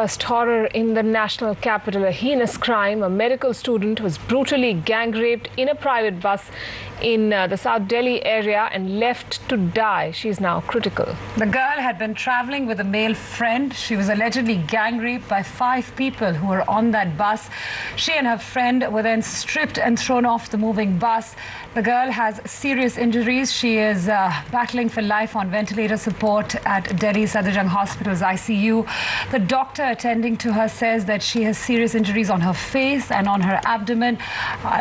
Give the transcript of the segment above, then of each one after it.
First horror in the national capital, a heinous crime. A medical student was brutally gang raped in a private bus in the South Delhi area and left to die. She is now critical. The girl had been traveling with a male friend. She was allegedly gang raped by 5 people who were on that bus. She and her friend were then stripped and thrown off the moving bus. The girl has serious injuries. She is battling for life on ventilator support at Delhi Sadrjung Hospital's ICU. The doctor attending to her says that she has serious injuries on her face and on her abdomen.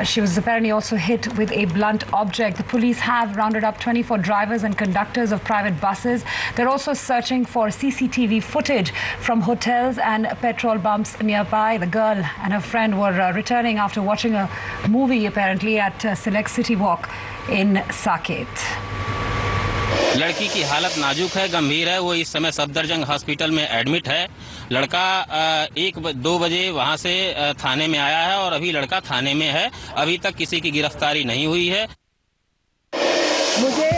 She was apparently also hit with a blunt object. The police have rounded up 24 drivers and conductors of private buses. They're also searching for CCTV footage from hotels and petrol pumps nearby. The girl and her friend were returning after watching a movie apparently at Select City Walk in Saket. लड़की की हालत नाजुक है, गंभीर है। वो इस समय सफदरजंग हॉस्पिटल में एडमिट है। लड़का 1-2 बजे वहां से थाने में आया है और अभी लड़का थाने में है। अभी तक किसी की गिरफ्तारी नहीं हुई है। मुझे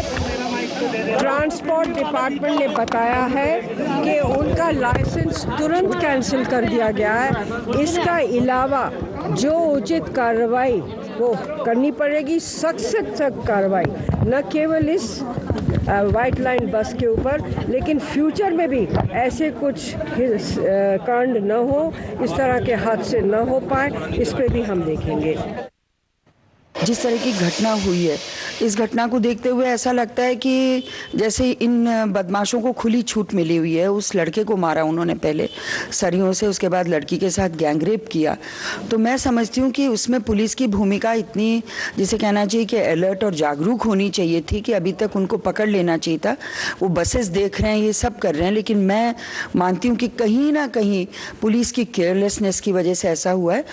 ट्रांसपोर्ट डिपार्टमेंट ने बताया है कि उनका लाइसेंस तुरंत कैंसिल कर दिया गया है। इसका अलावा जो उचित कार्रवाई वो करनी पड़ेगी, सख्त से सख्त कार्रवाई, न केवल इस वाइट लाइन बस के ऊपर, लेकिन फ्यूचर में भी ऐसे कुछ कांड न हो, इस तरह के हादसे न हो पाए, इस पे भी हम देखेंगे। जिस तरह की घटना हुई है, इस घटना को देखते हुए ऐसा लगता है कि जैसे इन बदमाशों को खुली छूट मिली हुई है। उस लड़के को मारा उन्होंने पहले सरियों से, उसके बाद लड़की के साथ गैंगरेप किया। तो मैं समझती हूँ कि उसमें पुलिस की भूमिका इतनी, जिसे कहना चाहिए कि अलर्ट और जागरूक होनी चाहिए थी, कि अभी तक उनको पकड़ लेना चाहिए था। वो बसेस देख रहे हैं, ये सब कर रहे हैं, लेकिन मैं मानती हूँ कि कहीं ना कहीं पुलिस की केयरलेसनेस की वजह से ऐसा हुआ है।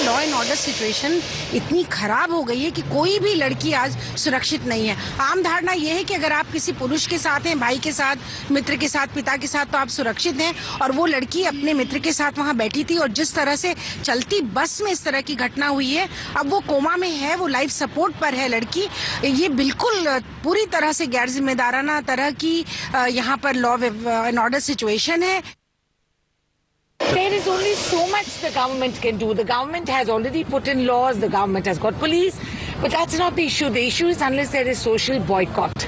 लॉ एंड ऑर्डर सिचुएशन इतनी खराब हो गई है कि कोई भी लड़की आज सुरक्षित नहीं है। आम धारणा यह है कि अगर आप किसी पुरुष के साथ हैं, भाई के साथ, मित्र के साथ, पिता के साथ, तो आप सुरक्षित हैं। और वो लड़की अपने मित्र के साथ वहां बैठी थी और जिस तरह से चलती बस में इस तरह की घटना हुई है, अब वो कोमा में है, वो लाइफ सपोर्ट पर है लड़की। ये बिल्कुल पूरी तरह से गैर जिम्मेदाराना तरह की यहाँ पर लॉ एंड ऑर्डर सिचुएशन है। There is only so much the government can do. The government has already put in laws, the government has got police, but that's not the issue. The issue is unless there is social boycott.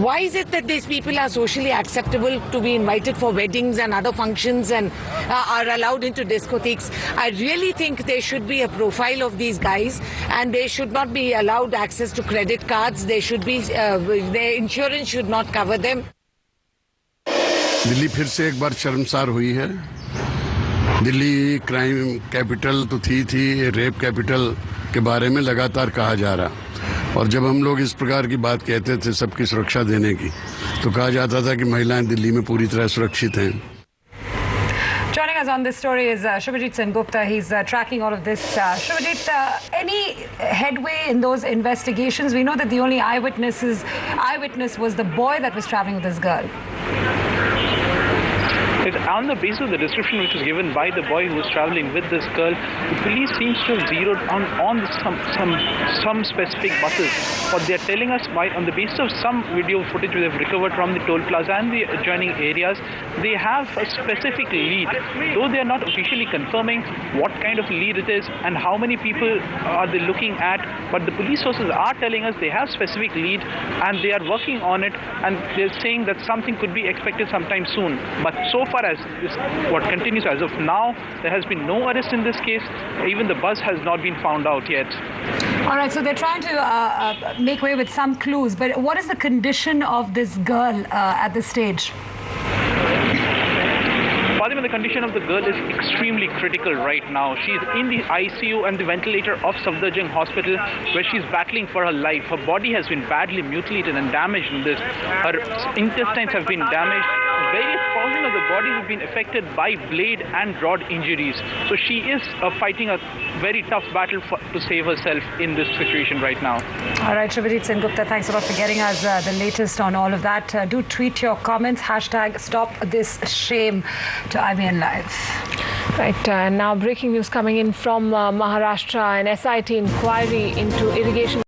Why is it that these people are socially acceptable to be invited for weddings and other functions and are allowed into discotheques? I really think there should be a profile of these guys and they should not be allowed access to credit cards. They should be, their insurance should not cover them. Delhi फिर से एक बार शर्मसार हुई है। Delhi crime capital तो थी, rape capital के बारे में लगातार कहा जा रहा, और जब हम लोग इस प्रकार की बात कहते थे सबकी सुरक्षा देने की, तो कहा जाता था कि महिलाएं दिल्ली में पूरी तरह सुरक्षित हैं। Joining us on this story is Shubhajit Sengupta. He's tracking all of this. Shubhajit, any headway in those investigations? We know that the only eyewitness was the boy that was traveling with this girl. On the basis of the description which was given by the boy who was traveling with this girl, the police seems to have zeroed on some specific buses. What they are telling us, on the basis of some video footage we have recovered from the toll plaza and the adjoining areas, they have a specific lead. Though they are not officially confirming what kind of lead it is and how many people are they looking at, but the police sources are telling us they have specific lead and they are working on it, and they're saying that something could be expected sometime soon. But so far as what continues as of now, there has been no arrest in this case. Even the bus has not been found out yet. All right, so they're trying to make way with some clues, but what is the condition of this girl at this stage? The condition of the girl is extremely critical right now. She's in the ICU and the ventilator of Safdarjung Hospital, where she's battling for her life. Her body has been badly mutilated and damaged in this. Her intestines have been damaged. Various portions of the body have been affected by blade and rod injuries. So she is fighting a very tough battle to save herself in this situation right now. All right, Shubhajit Sengupta, thanks a lot for getting us the latest on all of that. Do tweet your comments, #StopThisShame to IBN Live. Right, now breaking news coming in from Maharashtra. An SIT inquiry into irrigation